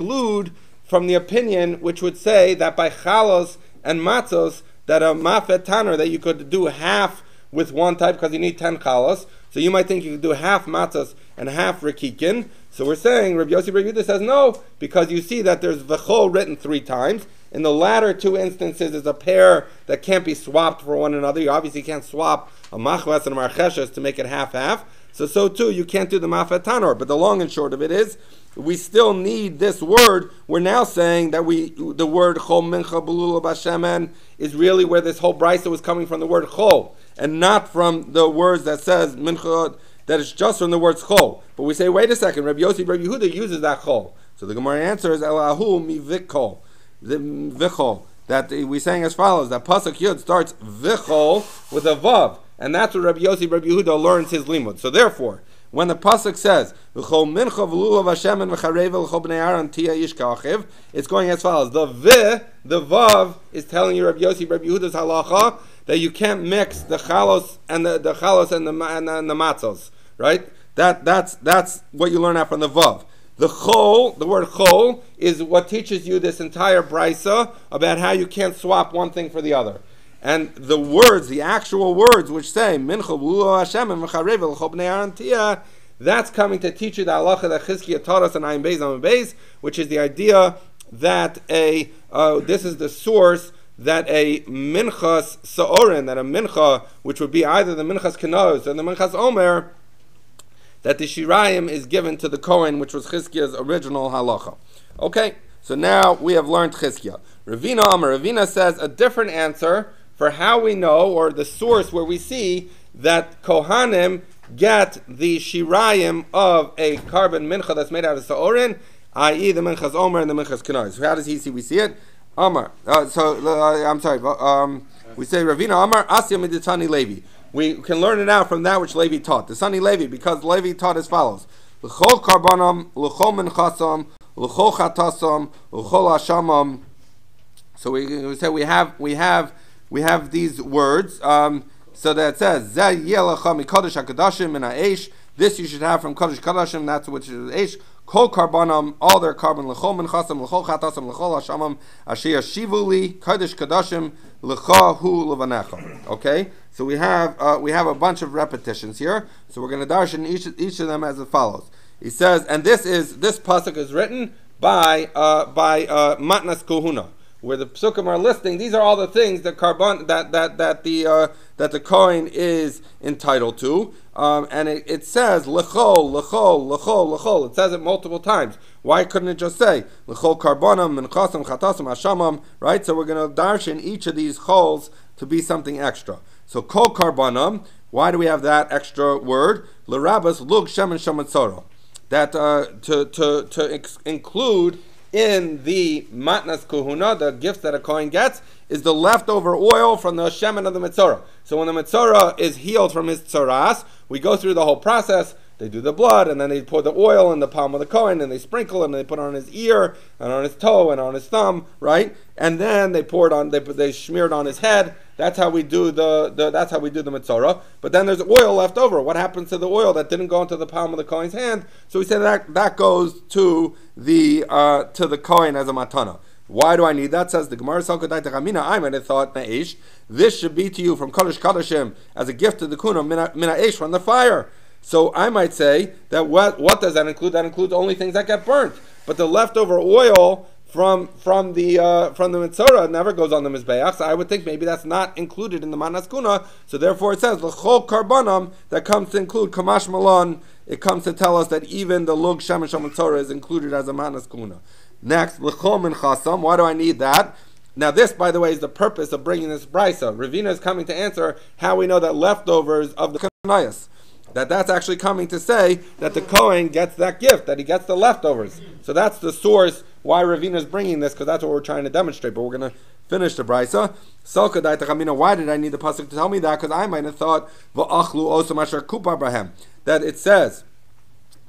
exclude from the opinion which would say that by chalos and matzos, that a mafet tanner, that you could do half with one type because you need 10 chalos. So you might think you could do half matzos and half rikikin. So we're saying, Rabbi Yossi Bar Yehuda says no, because you see that there's v'chol written 3 times. In the latter 2 instances, is a pair that can't be swapped for one another. You obviously can't swap a machwas and a marcheshes to make it half-half. So too, you can't do the mafet tanor. But the long and short of it is, we still need this word. We're now saying that the word chol mincha belula bashemen is really where this whole brisa was coming from, the word chol, and not from the words that says mincha, that it's just from the words chol. But we say, wait a second, Rabbi Yossi Bar Yehuda uses that chol. So the Gemara answer is elahu mi vikol, the vichol, that we're saying as follows, that pasuk yud starts vichol with a vav, and that's what Rabbi Yossi Bar Yehuda learns his limud. So therefore, when the pasuk says v'chol mincha v'lulav Hashemen v'charevel l'chol bnei Aaron tia ish ka'achiv, it's going as follows. The vav is telling you Rabbi Yossi Bar Yehuda's halacha that you can't mix the chalos and the chalos and the matzos, right? That's what you learn out from the vav. The chol, the word chol, is what teaches you this entire brisa about how you can't swap one thing for the other. And the words, the actual words which say mincha v'lu Hashem and v'charev l'chol bnei Aaron tia, that's coming to teach you the halacha that Chizkiah taught us in Ayin Beis Amud Beis, which is the idea that this is the source that a minchas sa'orin, that a mincha, which would be either the minchas kenos or the minchas omer, that the shirayim is given to the Kohen, which was Chizkiah's original halacha. Okay, so now we have learned Chizkiah. Ravina says a different answer for how we know, or the source where we see that Kohanim get the shirayim of a carbon mincha that's made out of sa'orin, i.e. the minchas omer and the minchas kenos. So how does he see? We see it. Amar. I'm sorry. We say Ravina Amar Asya Miditani Levi. We can learn it out from that which Levi taught. The Sani Levi, because Levi taught as follows: L'chol karbanam, l'chol minchasam, l'chol chatasam, l'chol hashamam. So we say we have these words. So that it says Zeh yelecha mikodesh hakadashim min ha'esh. This you should have from kodesh kadashim. That's which is esh. Kol karbanam, all their carbon, l'chol minchasam, l'chol chatasam, l'chol hashamam, asher shivuli kodesh kadashim, l'cha hu levanecha. Okay, so we have a bunch of repetitions here. So we're going to darshan each of them as it follows. He says, and this pasuk is written by Matnas Kohuna, where the psukim are listing. These are all the things that the Kohen is entitled to, and it says lechol, lechol, lechol, lechol. It says it multiple times. Why couldn't it just say lechol karbanam, minchasam, chatasam, hashamam? Right. So we're going to darshan each of these chols to be something extra. So kol karbanam. Why do we have that extra word? L'rabas lug shem and shematzoro. That to include in the matnas kohuna, the gifts that a kohen gets, is the leftover oil from the shemen of the metzora. So when the metzora is healed from his tzoras, we go through the whole process. They do the blood, and then they pour the oil in the palm of the kohen, and they sprinkle it, and they put it on his ear, and on his toe, and on his thumb, right? And then they pour it on. They smear it on his head. That's how we do the metzora. But then there's oil left over. What happens to the oil that didn't go into the palm of the kohen's hand? So we say that goes to the kohen as a matana. Why do I need that? Says the Gemara. I might have thought this should be to you from Kodesh Kodashim as a gift to the kuna mina eish from the fire. So I might say that what does that include? That includes only things that get burnt. But the leftover oil from the metzora never goes on the mizbeach. So I would think maybe that's not included in the manas kuna. So therefore it says l'chol karbanam, that comes to include kamash malon. It comes to tell us that even the lug shemesh metzora is included as a manas kuna. Next, l'chol minchasam. Why do I need that? Now this, by the way, is the purpose of bringing this brisa. Ravina is coming to answer how we know that leftovers of the kanayas, that's actually coming to say that the Kohen gets that gift, that he gets the leftovers. So that's the source why Ravina is bringing this, because that's what we're trying to demonstrate. But we're going to finish the brisa. Why did I need the pasuk to tell me that? Because I might have thought that it says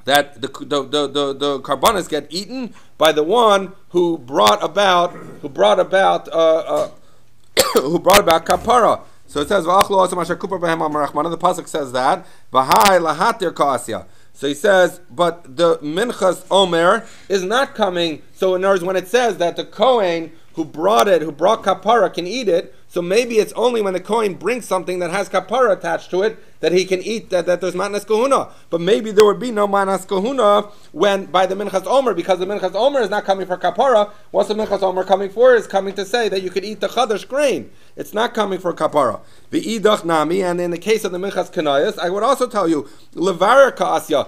that the karbanos get eaten by the one who brought about kapara. So it says, the pasuk says that, So he says, but the minchas omer is not coming. So in other words, when it says that the Kohen who brought kapara can eat it, so maybe it's only when the Kohen brings something that has kapara attached to it that he can eat that there's matnas kahuna. But maybe there would be no matnas kahuna when by the minchas omer, because the minchas omer is not coming for kapara. What's the minchas omer coming for? Is coming to say that you could eat the chadash grain. It's not coming for kapara. The idach nami, and in the case of the minchas kanayas, I would also tell you levarer kaasya.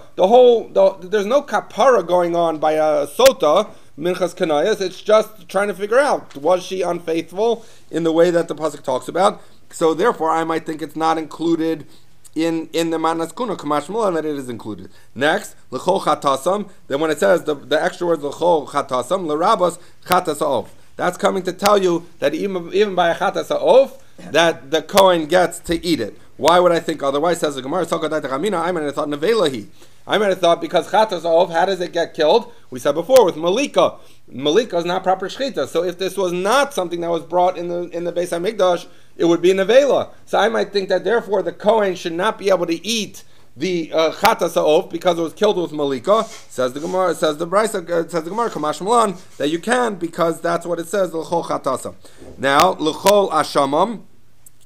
There's no kapara going on by a sota. Minchas Kanayas, it's just trying to figure out, was she unfaithful in the way that the pasuk talks about? So therefore, I might think it's not included in the matnas kuna kamash mulan, that it is included. Next, l'chol chatasam. Then when it says the extra words l'chol chatasam, l'rabas chatas ha'of. That's coming to tell you that even by a chatas ha'of, that the Kohen gets to eat it. Why would I think otherwise? Says the Gemara. I might have thought nevelahi. I might have thought because chatas ha'of, how does it get killed? We said before with malika. Malika is not proper shchita. So if this was not something that was brought in the Beis Hamikdash, it would be a nevela. So I might think that therefore the Kohen should not be able to eat the chatas ha'of because it was killed with malika. Says the Gemara. Says the Brisa. Says the Gemara. Kamash malan that you can because that's what it says. L'chol chatasa. Now l'chol ashamam.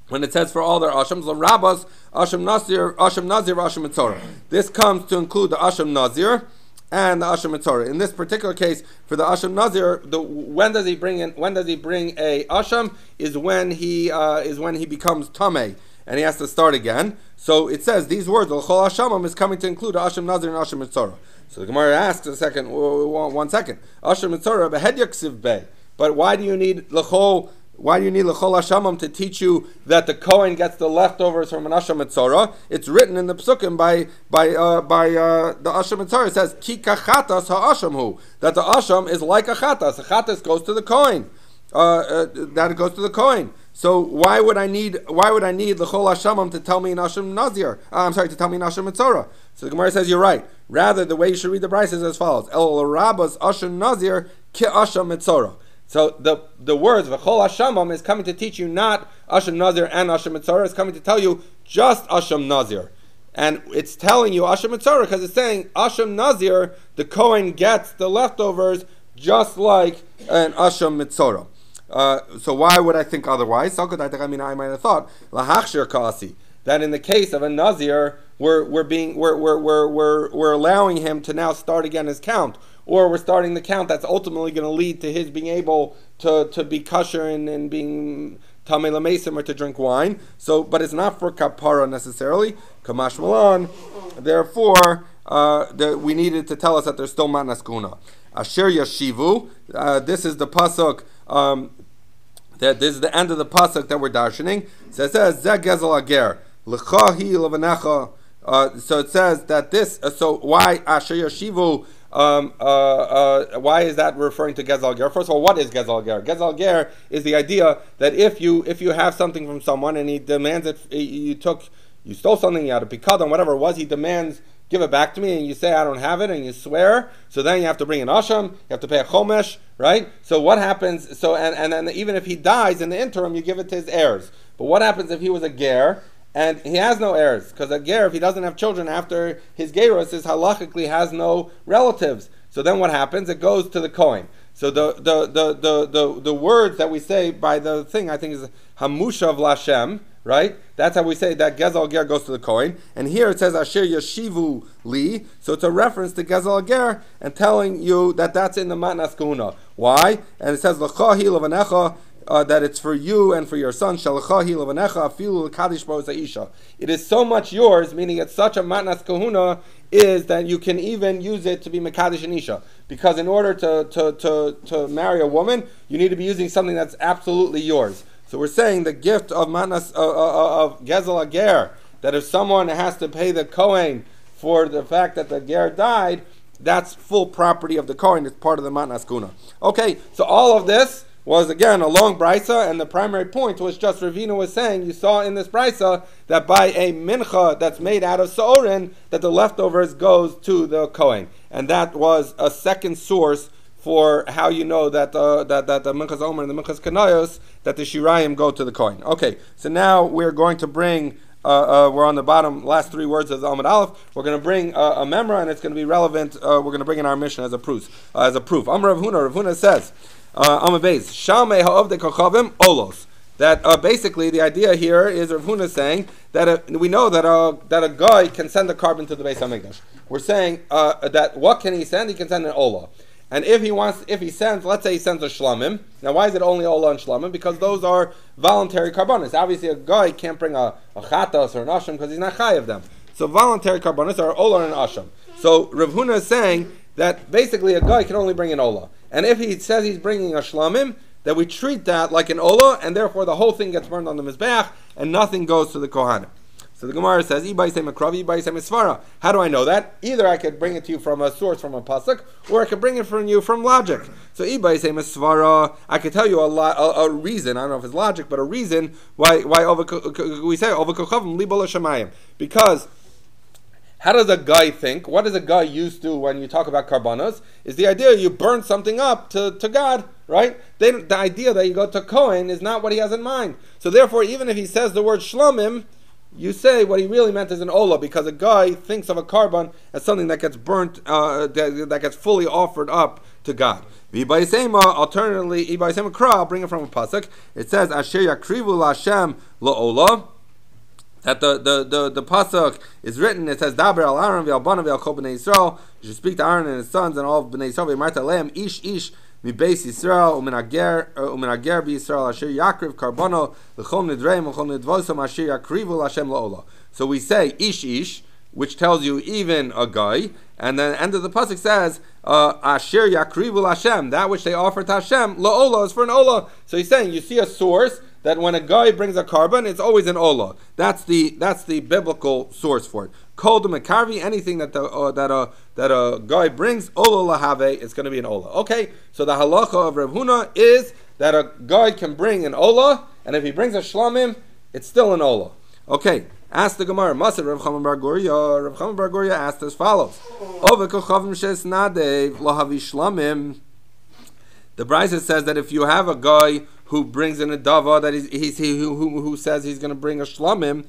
When it says for all their ashams, l'rabas asham nazir, asham mitzorah. This comes to include the asham nazir and the asham mitzorah. In this particular case, for the asham nazir, when does he bring a asham? Is when he becomes tameh and he has to start again. So it says these words l'chol ashamam is coming to include asham nazir and asham mitzorah. So the Gemara asks one second. Asham mitzorah behed yaksiv bey. But why do you need l'chol? Why do you need l'chol hashamam to teach you that the Kohen gets the leftovers from an asham mitzorah? It's written in the psukim by the asham mitzorah. It says ki kachatas ha'asham hu, that the asham is like a chatas. A chatas goes to the Kohen. That it goes to the Kohen. So why would I need l'chol hashamam to tell me an asham nazir? To tell me an asham mitzorah. So the Gemara says you're right. Rather, the way you should read the Brisa is as follows: El rabas asham nazir ki asham mitzorah. So the words v'chol hashamam is coming to teach you not asham nazir and asham mitzorah. It's coming to tell you just asham nazir, and it's telling you asham mitzorah because it's saying asham nazir, the Kohen gets the leftovers just like an asham mitzorah. So why would I think otherwise? I might have thought lahachshir kaasi, that in the case of a nazir, we're allowing him to now start again his count. Or we're starting the count that's ultimately going to lead to his being able to be kosher and being tamei lamesim or to drink wine. So, but it's not for kapara necessarily. Kamash malan. Therefore, we needed to tell us that there's still matnas kuna. Asher yashivu. This is the pasuk. That this is the end of the pasuk that we're darshaning. So it says Zeg gezel ager lechahi levanecha. So it says that this. So why asher yashivu? Why is that referring to Gezel Ger? First of all, what is Gezel Ger? Gezel Ger is the idea that if you have something from someone and he demands it, you stole something, you had a pikadon, whatever it was, he demands, give it back to me, and you say I don't have it, and you swear. So then you have to bring an asham, you have to pay a chomesh, right? So what happens? So and then even if he dies in the interim, you give it to his heirs. But what happens if he was a ger? And he has no heirs, because a ger, if he doesn't have children after his gerus, is halachically has no relatives. So then what happens? It goes to the Kohen. So the words that we say by the thing, I think is hamushav lashem, right? That's how we say that Gezel Ger goes to the Kohen. And here it says Asher Yashivu Li. So it's a reference to Gezel Ger and telling you that that's in the Matnas Kahuna. Why? And it says L'chahi Levanecha, that it's for you and for your son. Shalachahi Levanecha Afilu L'kadish Bo Zaisha. It is so much yours, meaning it's such a Matnas Kahuna, is that you can even use it to be Mekadesh and Isha. Because in order to marry a woman, you need to be using something that's absolutely yours. So we're saying the gift of Matnas of Gezel Ager, that if someone has to pay the Kohen for the fact that the Ger died, that's full property of the Kohen. It's part of the Matnas Kuna. Okay, so all of this was again a long brisa, and the primary point was just Ravina was saying, you saw in this brisa that by a mincha that's made out of Sa'orin, that the leftovers goes to the Kohen. And that was a second source for how you know that the minchas omer and the minchas kanayos, that the shirayim go to the Kohen. Okay, so now we're going to bring we're on the bottom last three words of the Amud Aleph. We're going to bring a memra, and it's going to be relevant. We're going to bring in our mission as a proof. Amar Rav Huna. Rav Huna says, Amar Beis Shamei ha'ovdei kochavim olos. That basically the idea here is Rav Huna saying that we know that a guy can send a carbon to the Beis Hamikdash. We're saying that what can he send? He can send an olah. And if he sends, let's say he sends a shlamim. Now, why is it only olah and shlamim? Because those are voluntary carbonas. Obviously, a guy can't bring a chatas or an asham because he's not chai of them. So voluntary carbonas are olah and asham. So Rav Huna is saying that basically a guy can only bring an olah. And if he says he's bringing a shlamim, that we treat that like an olah, and therefore the whole thing gets burned on the mizbeach, and nothing goes to the kohanim. So the Gemara says, how do I know that? Either I could bring it to you from a source, from a pasuk, or I could bring it from you from logic. So I could tell you a reason, I don't know if it's logic, but a reason why we say, because how does a guy think? What is a guy used to when you talk about karbanos? Is the idea you burn something up to God, right? The idea that you go to Kohen is not what he has in mind. So therefore, even if he says the word shlamim, you say what he really meant is an olah, because a guy thinks of a carbon as something that gets burnt, that gets fully offered up to God. Alternatively, I'll bring it from a pasuk. It says, Asher yakrivu Hashem la'olah. That the pasuk is written. It says, Daber al Aaron v'al v'al kol bnei Yisrael. You should speak to Aaron and his sons and all of bnei Yisrael. V'marta lehem ish mi beis Yisrael u'minager b'Yisrael asher yakriv karbono l'chol nidreim l'chol nidvosam asher yakrivu l'Hashem la'olah. So we say ish, which tells you even a guy, and then the end of the pasuk says asher yakrivu l'Hashem, that which they offer to Hashem la'olah is for an olah. So he's saying you see a source that when a guy brings a carbon, it's always an olah. That's the biblical source for it. Kol de mekarvi, anything that a guy brings, olah lahave, it's going to be an olah. Okay, so the halacha of Rav Huna is that a guy can bring an olah, and if he brings a shlamim, it's still an olah. Okay, ask the Gemara. Masad Rav Chaim bar Guria. Rav Chaim bar Guria asked as follows: Ove kochavim shes nadev lahavi shlamim. The Brisa says that if you have a guy who brings in a dava that who says he's going to bring a shlamim,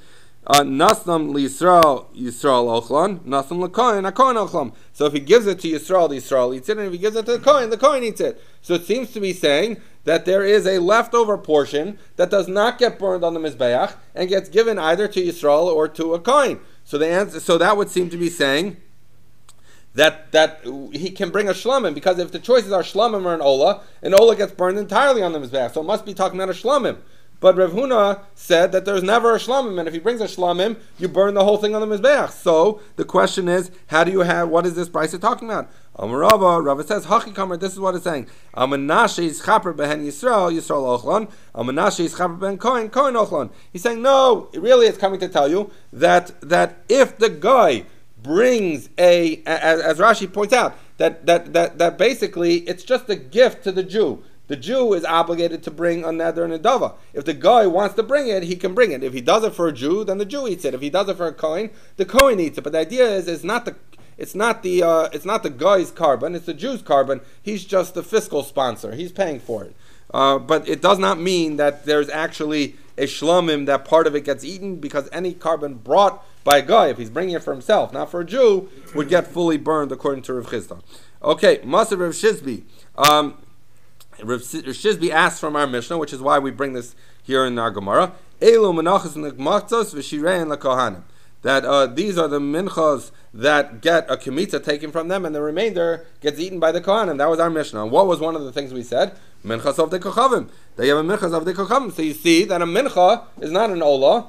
nasnam liyisrael ochlan, nasam lekohen ochlan. So if he gives it to Yisrael, the Yisrael eats it, and if he gives it to the Kohen eats it. So it seems to be saying that there is a leftover portion that does not get burned on the mizbeach and gets given either to Yisrael or to a Kohen. So that would seem to be saying that he can bring a shlamim, because if the choices are shlamim or an olah gets burned entirely on the mizbeach. So it must be talking about a shlamim. But Rav Huna said that there's never a shlamim, and if he brings a shlamim, you burn the whole thing on the mizbeach. So the question is, what is this brisa talking about? Rava says, Hachi Kamer, this is what it's saying. Amanashi is chaper behen Yisrael ochlan. Amanashi is chaper behen Kohen ochlan. He's saying, no, really it's coming to tell you that if the guy brings as Rashi points out, that basically it's just a gift to the Jew. The Jew is obligated to bring a neder and a dava. If the guy wants to bring it, he can bring it. If he does it for a Jew, then the Jew eats it. If he does it for a Kohen, the Kohen eats it. But the idea is, it's not the guy's carbon, it's the Jew's carbon. He's just the fiscal sponsor. He's paying for it. But it does not mean that there's actually a shlamim that part of it gets eaten, because any carbon brought by a guy, if he's bringing it for himself, not for a Jew, would get fully burned according to Rav Chisda. Okay, Maser Rav Shizbi. Rav Shizbi asks from our Mishnah, which is why we bring this here in our Gemara, Elu menachos nekmatzos v'shirein lakohanim. That these are the minchas that get a kemitza taken from them, and the remainder gets eaten by the kohanim. That was our Mishnah. And what was one of the things we said? Minchas of the kochavim. They have a minchas of the kochavim. So you see that a mincha is not an olah.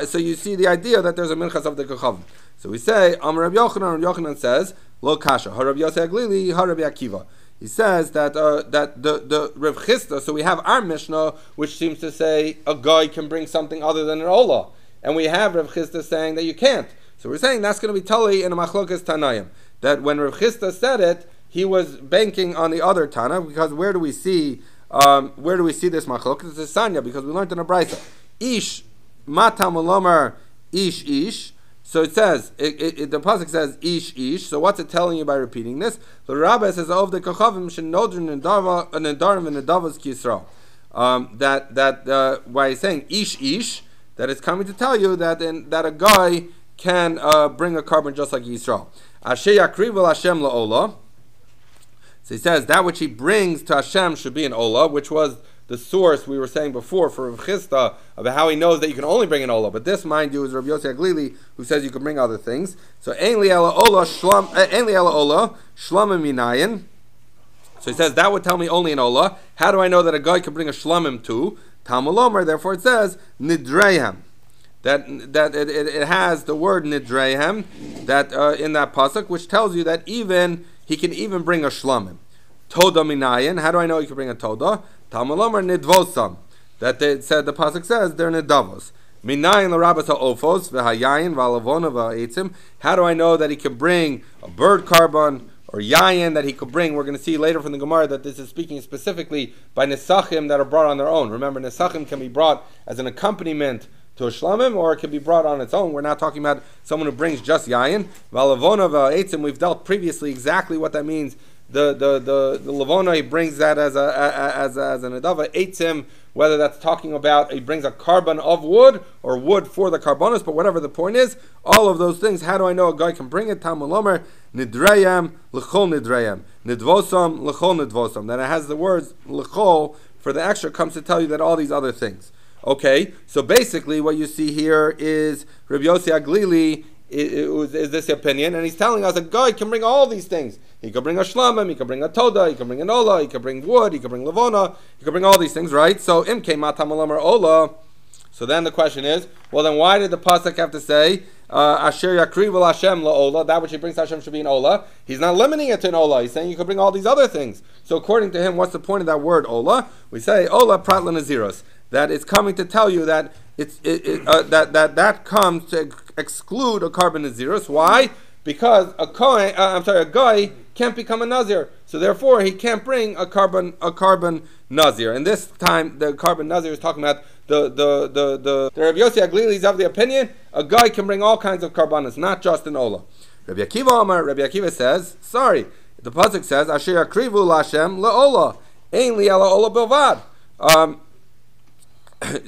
So you see the idea that there's a minchas of the kochavim. So we say, Rabbi Yochanan says, Lo kasha, ha Rabbi Yosei Aglili, ha Rabbi Akiva. He says that the Rav Chisda, so we have our Mishnah, which seems to say a guy can bring something other than an olah. And we have Rav Chisda saying that you can't. So we're saying that's going to be tali in a machlokas Tanayim. That when Rav Chisda said it, he was banking on the other Tana, because where do we see this machlokas? It's a Sanya, because we learned in a Brisa. Ish matam ulomar ish. So it says, the pasuk says ish. So what's it telling you by repeating this? The Rabbah says of the kochavim shenodrin nedarim and nedavas kisra. That why he's saying ish, that it's coming to tell you that that a guy can bring a carbon just like Yisrael. Asher yakrivu Hashem la'olah. So he says that which he brings to Hashem should be an olah, which was the source we were saying before for Rav Chisda about how he knows that you can only bring an olah. But this, mind you, is Rav Yossi Aglili who says you can bring other things. So ein li ela olah shlamim minayin. So he says that would tell me only an olah. How do I know that a guy can bring a shlamim too? Talmud Lomer. Therefore it says nidreihem. That it has the word nidreihem that in that pasuk, which tells you that even he can even bring a shlamim. Toda minayin. How do I know he can bring a toda? Talmud Lomer nidvosam. That it said the pasuk says they're nidavos. Minayin l'rabas ha'ofos v'hayayin v'alavona v'ha'etzim. How do I know that he can bring a bird carbon or yayin that he could bring? We're going to see later from the Gemara that this is speaking specifically by nesachim that are brought on their own. Remember, nesachim can be brought as an accompaniment to a shlamim, or it can be brought on its own. We're not talking about someone who brings just yayin. V'alavona v'ha'etzim. We've dealt previously exactly what that means. The lavona, he brings that as an adava. Eitzim, whether that's talking about he brings a carbon of wood or wood for the carbonus, but whatever the point is, all of those things. How do I know a guy can bring it? Talmud Lomer nidreyam l'chol nidreyam nidvosam l'chol nidvosam. That it has the words l'chol for the extra comes to tell you that all these other things. Okay, so basically what you see here is Rabbi Yossi Aglili is this opinion, and he's telling us a guy can bring all these things. He can bring a shlamim, he can bring a toda, he can bring an ola, he can bring wood, he can bring lavona, he can bring all these things, right? So im keimat hamalamar ola. So then the question is, well then why did the pasuk have to say asher yakrivu Hashem la'ola? That which he brings to Hashem should be an ola. He's not limiting it to an ola. He's saying you can bring all these other things. So according to him, what's the point of that word ola? We say ola prat l'naziros. That it's coming to tell you that that comes to exclude a carbon nazirus. Why? Because a guy can't become a nazir, so therefore he can't bring a carbon nazir. And this time the carbon nazir is talking about the Rabbi Yossi Aglili is of the opinion a guy can bring all kinds of carbonas, not just an ola. Rabbi Akiva says, sorry, the pasuk says asher yakrivu l'Hashem la'ola ein li ala ola bilvad.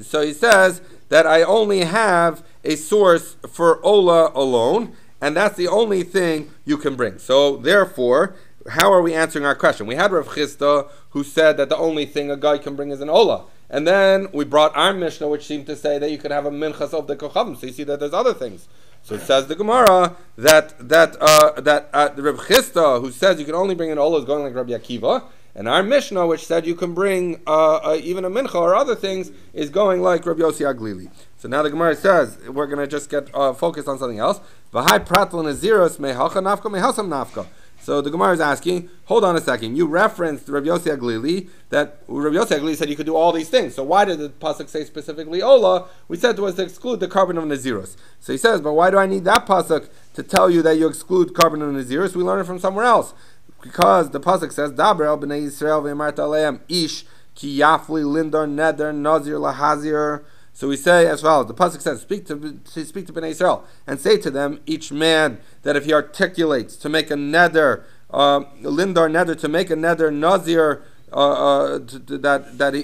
So he says that I only have a source for ola alone, and that's the only thing you can bring. So therefore, how are we answering our question? We had Rav Chisda who said that the only thing a guy can bring is an ola, and then we brought our Mishnah, which seemed to say that you could have a minchas of the kochavim. So you see that there's other things. So it says the Gemara that Rav Chisda who says you can only bring an ola is going like Rabbi Akiva. And our Mishnah, which said you can bring even a mincha or other things, is going like Rabbi Yossi Aglili. So now the Gemara says, we're going to just get focused on something else. V'hai pratl naziros mehacha nafka mehasam nafka. So the Gemara is asking, hold on a second, you referenced Rabbi Yossi Aglili, that Rabbi Yossi Aglili said you could do all these things. So why did the pasuk say specifically ola? We said it was to exclude the carbon of naziros. So he says, but why do I need that pasuk to tell you that you exclude carbon of naziros? We learn it from somewhere else. Because the pasuk says, "Daber el bnei Yisrael v'yamart aleim ish ki yafli lindar neder nazir lahazir." So we say as follows: the pasuk says, "Speak to bnei Yisrael and say to them, each man that if he articulates to make a neder, lindar neder to make a neder nazir,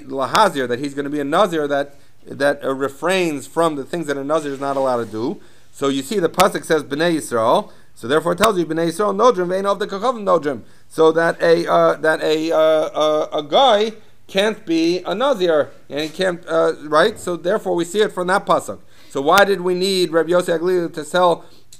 lahazir that he's going to be a nazir that refrains from the things that a nazir is not allowed to do." So you see, the pasuk says bnei Yisrael. So therefore, it tells you Bnei Yisrael nodrim ve'ein of the kochavim nodrim. So that a guy can't be a nazir and he can't right. So therefore, we see it from that pasuk. So why did we need Rabbi Yossi Aglili to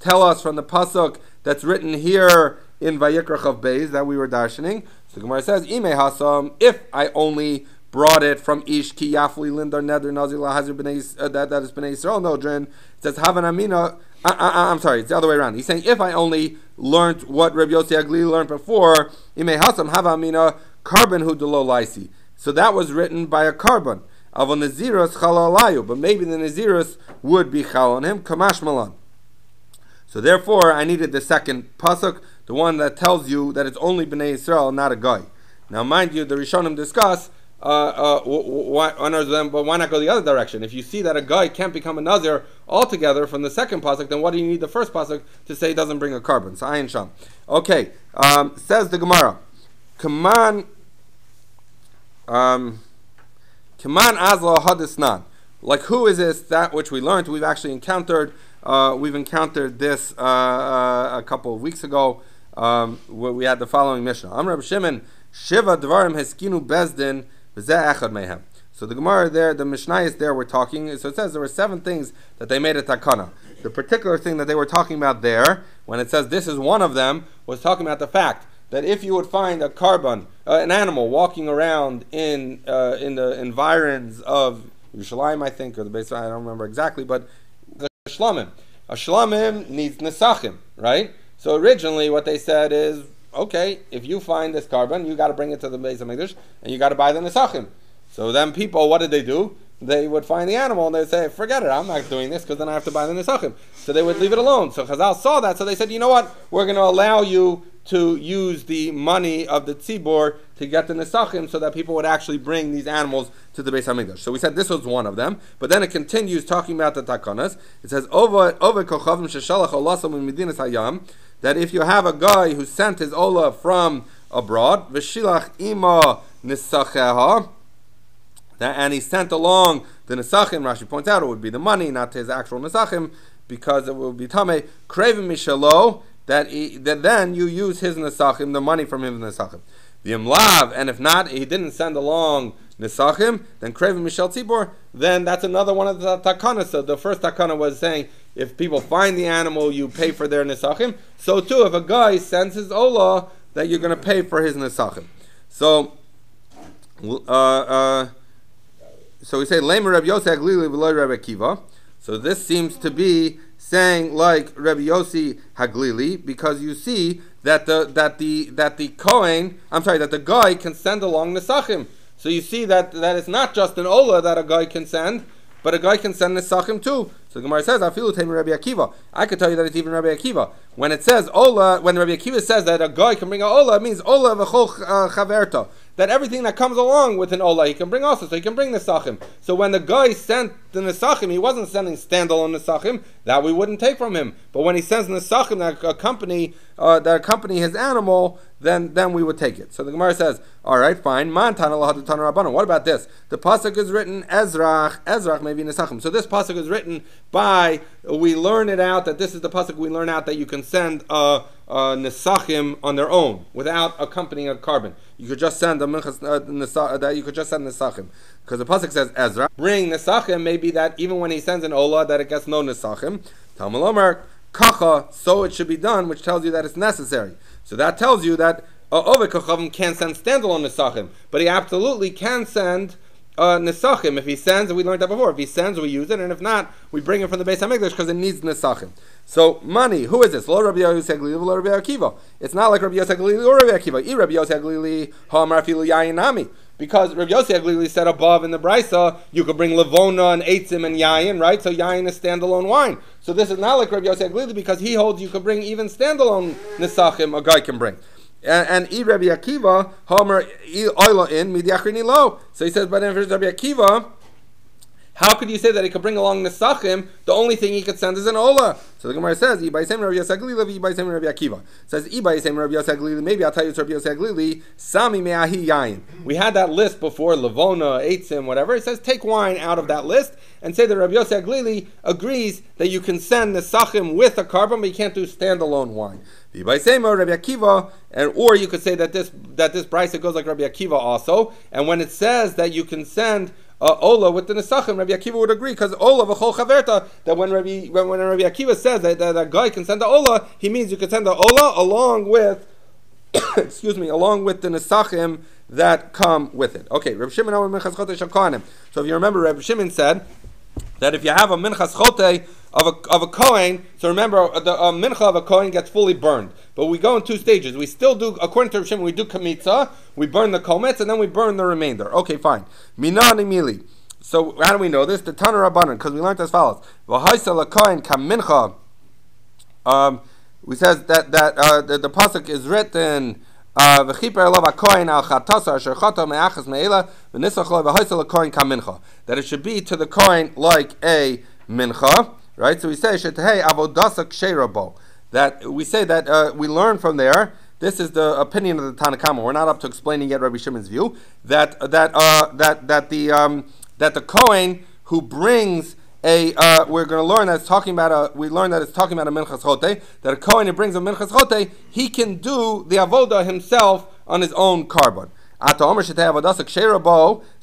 tell us from the pasuk that's written here in Vayikra Chav Beis that we were darshaning? So the Gemara says, "Ime hasam." If I only brought it from ish ki yafli lindar neder nazir lahazir bnei that is Bnei Yisrael nodrin. It says havan amina. I'm sorry, it's the other way around. He's saying if I only learned what Rabbi Yossi Aglili learned before, imei hasam hava amina carbon hu delo laisi. So that was written by a carbon. Avon nazirus chala alayu, but maybe the nazirus would be chal on him. Kamash malan. So therefore, I needed the second pasuk, the one that tells you that it's only Bnei Yisrael, not a guy. Now, mind you, the Rishonim discuss. But why not go the other direction? If you see that a guy can't become a nazir altogether from the second pasuk, then what do you need the first pasuk to say he doesn't bring a carbon? So ayin sham. Okay, says the Gemara, Kaman azla hadisnan. Like, who is this? That which we learned. We've actually encountered. We've encountered this a couple of weeks ago. Where we had the following Mishnah. Amar Reb Shimon, Shiva Dvarim Heskinu Bezdin V'zeh Echad Mehem. So the Gemara there, the Mishnah is there. We're talking. So it says there were 7 things that they made a takana. The particular thing that they were talking about there, when it says this is one of them, was talking about the fact that if you would find a carbon, an animal walking around in the environs of Yerushalayim, I think, or the base, I don't remember exactly, but the shlamim. A shlamim needs nesachim, right? So originally what they said is, okay, if you find this carbon, you got to bring it to the Beis HaMikdash, and you got to buy the nesachim. So then people, what did they do? They would find the animal and they'd say, forget it, I'm not doing this because then I have to buy the nesachim. So they would leave it alone. So Chazal saw that, so they said, you know what, we're going to allow you to use the money of the tzibor to get the nesachim so that people would actually bring these animals to the Beis HaMikdash. So we said this was one of them, but then it continues talking about the takanas. It says, Ova kochavim sheshalach olasam medinas hayam, that if you have a guy who sent his olah from abroad, v'shilach ima nesacheha, and he sent along the nesachim, Rashi points out it would be the money, not his actual nesachim, because it will be tameh, krevim mishalo, that then you use his nesachim, the money from his nesachim. The imlav, and if not, he didn't send along nesachim, then krevim mishal tzibor, then that's another one of the takanas. So the first takana was saying, if people find the animal, you pay for their nesachim. So too, if a guy sends his olah, that you're going to pay for his nesachim. So, so we say Leimer Reb Yossi Haglili v'lo Reb Akiva. So this seems to be saying like Reb Yossi Haglili, because you see that the guy can send along nesachim. So you see that it's not just an olah that a guy can send, but a guy can send nesachim too. So the Gemara says, "Afilu teimer Rabbi Akiva." I could tell you that it's even Rabbi Akiva. When it says olah, when Rabbi Akiva says that a guy can bring a olah, it means olah v'chol chaverta. That everything that comes along with an olah, he can bring also. So he can bring nesachim. So when the guy sent the nesachim, he wasn't sending standalone nesachim. That we wouldn't take from him. But when he sends nesachim that accompany his animal, then we would take it. So the Gemara says, all right, fine. Man tana lahadu tana rabbanon. What about this? The pasuk is written ezrach maybe nesachim. So this pasuk is written by, we learn it out that this is the pasuk we learn out that you can send nesachim on their own without accompanying a carbon. You could just send that you could just send nesachim, because the pasuk says Ezra bring nesachim. Maybe that even when he sends an olah, that it gets no nesachim. Talmud Omer kacha, so it should be done, which tells you that it's necessary. So that tells you that Oved Kochavim can't send standalone nesachim, but he absolutely can send nesachim. If he sends, we learned that before. If he sends, we use it, and if not, we bring it from the Beis HaMikdash because it needs nesachim. So money, who is this? Lo Rabbi Yossi Haglili, lo Rabbi Akiva. It's not like Rabbi Yossi Haglili or Rabbi Akiva. I Rabbi Yossi Haglili ha'amar afilu yayin nami. Because Rabbi Yossi Haglili said above in the Brisa, you could bring levona and eitzim and yayin, right? So yayin is standalone wine. So this is not like Rabbi Yossi Haglili because he holds you could bring even standalone nesachim a guy can bring. And I Rabbi Akiva ha'amar oila in midiachrini lo. So he says, but if it's Rabbi Akiva, how could you say that he could bring along nesachim? The only thing he could send is an olah. So the Gemara says, "Ibai same Rabbi Yossi Haglili, Ibai same Rabbi Akiva." Says, "Ibai same Rabbi Yossi Haglili." Maybe I'll tell you it's Rabbi Yossi Haglili. Sami me'ahi yayin. We had that list before, levona, eitzim, whatever. It says take wine out of that list and say that Rabbi Yossi Haglili agrees that you can send nesachim with a carbon, but you can't do standalone wine. Ibai same Rabbi Akiva, or you could say that this brisa goes like Rabbi Akiva also. And when it says that you can send olah with the nesachim, Rabbi Akiva would agree, because olah v'chol chaverta, that when Rabbi Akiva says that a guy can send the olah, he means you can send the olah along with along with the nesachim that come with it. Okay, Reb Shimon our minchas chotei shel kohanim. So if you remember, Reb Shimon said that if you have a minchas chotei of a kohen, so remember the mincha of a kohen gets fully burned. But we go in 2 stages. We still do, according to Reb Shimon, we do kamitza, we burn the kometz, and then we burn the remainder. Okay, fine. Minan imili. So how do we know this? The Tana Rabbanan, because we learned as follows. V'haisa l'kohen kamincha. We says that the pasuk is written. That it should be to the kohen like a mincha, right? So we say that we say that we learn from there. This is the opinion of the Tanna Kama. We're not up to explaining yet Rabbi Shimon's view that the kohen who brings we're going to learn that it's talking about we learn that it's talking about a minchas chote, that a kohen who brings a minchas chote, he can do the avoda himself on his own carbon. So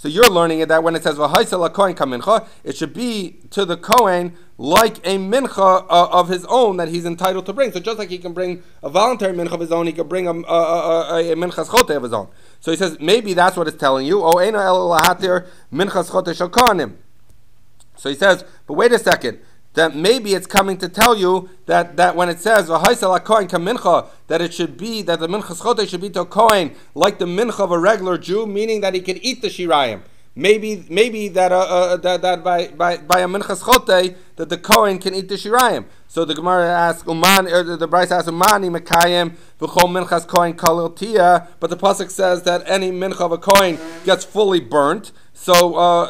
you're learning it that when it says it should be to the kohen like a mincha of his own that he's entitled to bring. So just like he can bring a voluntary mincha of his own, he can bring a minchas chote of his own. So he says maybe that's what it's telling you. So he says, but wait a second, that maybe it's coming to tell you that when it says that it should be that the minchas chote should be to a kohen like the mincha of a regular Jew, meaning that he could eat the shirayim. Maybe that that by a minchas chote that the kohen can eat the shirayim. So the Gemara asks, the Bryce asks, Umani mekayim v'chol minchas kohen kalil tia, but the pasuk says that any mincha of a kohen gets fully burnt. So how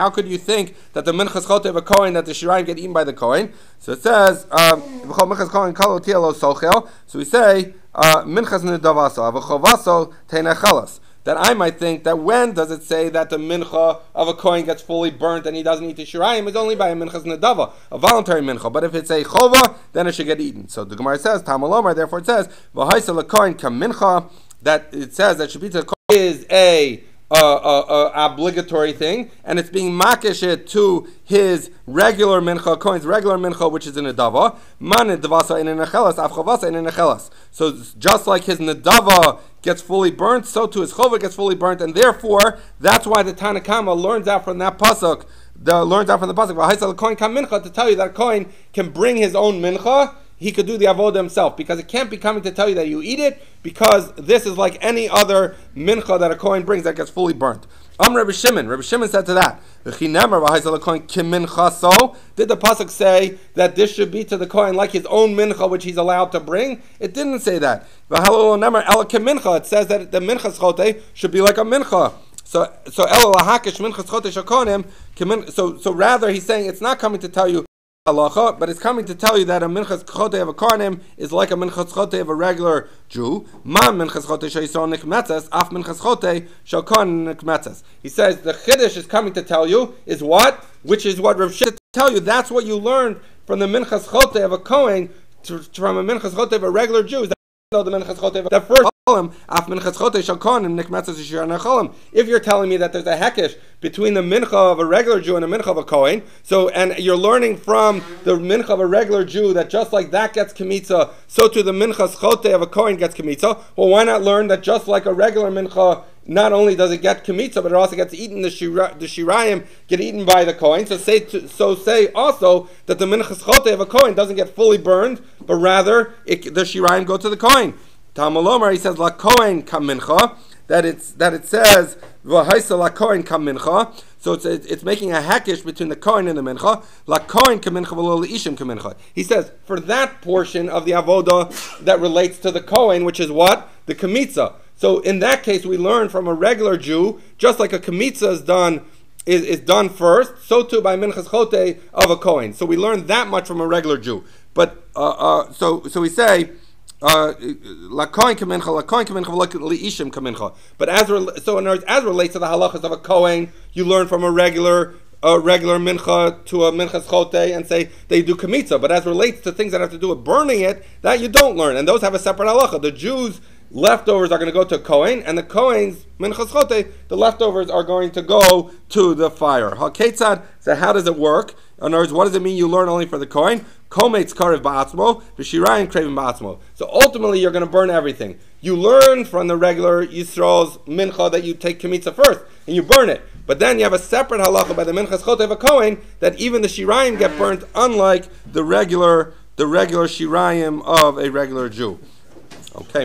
could you think that the minchas chote of a kohen that the shirayim get eaten by the kohen? So it says v'chol minchas kohen kalil tia lo sochel. So we say minchas nedavaso avchovaso teinechalas. That I might think that when does it say that the mincha of a kohen gets fully burnt and he doesn't eat the shirayim? It's only by a minchas nedava, a voluntary mincha. But if it's a chova, then it should get eaten. So the Gemara says, Tamalomar, therefore it says, v'haisa lekohen kam mincha, that it says that should be to the kohen is a obligatory thing, and it's being makeshet to his regular mincha, kohen's regular mincha, which is in a nedava. Man nedavasa in a nechelas, avchavasa in a nechelas. So just like his nedava gets fully burnt, so too his chova gets fully burnt, and therefore that's why the Tanna Kama learns out from that pasuk. Learns out from the pasuk to tell you that a kohen can bring his own mincha. He could do the avodah himself, because it can't be coming to tell you that you eat it, because this is like any other mincha that a kohen brings that gets fully burnt. Rabbi Shimon said to that, did the pasuk say that this should be to the kohen like his own mincha which he's allowed to bring? It didn't say that. It says that the minchas chote should be like a mincha. So rather he's saying it's not coming to tell you halacha, but it's coming to tell you that a minchas chote of a karnim is like a minchas chote of a regular Jew. Man minchas chote sheisor nikmetzes, af minchas chote shel karnim nikmetzes. He says the chiddush is coming to tell you is what, which is what Rav Shit tell you. That's what you learned from the minchas chote of a kohen from a minchas chote of a regular Jew. The minchas chote of the first. If you're telling me that there's a hekesh between the mincha of a regular Jew and the mincha of a kohen, and you're learning from the mincha of a regular Jew that just like that gets kemitza, so too the minchas chote of a kohen gets kemitza. Well, why not learn that just like a regular mincha, not only does it get kemitza, but it also gets eaten. The shirayim get eaten by the kohen. So say also that the minchas chote of a kohen doesn't get fully burned, but rather the shirayim go to the kohen. Tamalomar, he says la kohen kam mincha, that it says v'haisa la kohen kam mincha. So it's making a hackish between the kohen and the mincha. La kohen kam mincha v'lo leishim kam mincha. He says for that portion of the avoda that relates to the kohen, which is what? The kemitza. So in that case, we learn from a regular Jew, just like a kemitza is done first, so too by minchas chote of a kohen. So we learn that much from a regular Jew. But so we say. But as relates to the halachas of a kohen, you learn from a regular mincha to a minchas chote and say they do kemitza. But as relates to things that have to do with burning it, that you don't learn, and those have a separate halacha. The Jews' leftovers are going to go to a kohen, and the kohen's minchas chote, the leftovers are going to go to the fire. Haketzad. So how does it work? In other words, what does it mean you learn only for the kohen? Kometz karev ba'atzmo, v'shirayim krevim ba'atzmo. So ultimately, you're going to burn everything. You learn from the regular Yisrael's mincha that you take kemitza first, and you burn it. But then you have a separate halacha by the minchas chote of a kohen that even the shirayim get burnt, unlike the regular shirayim of a regular Jew. Okay.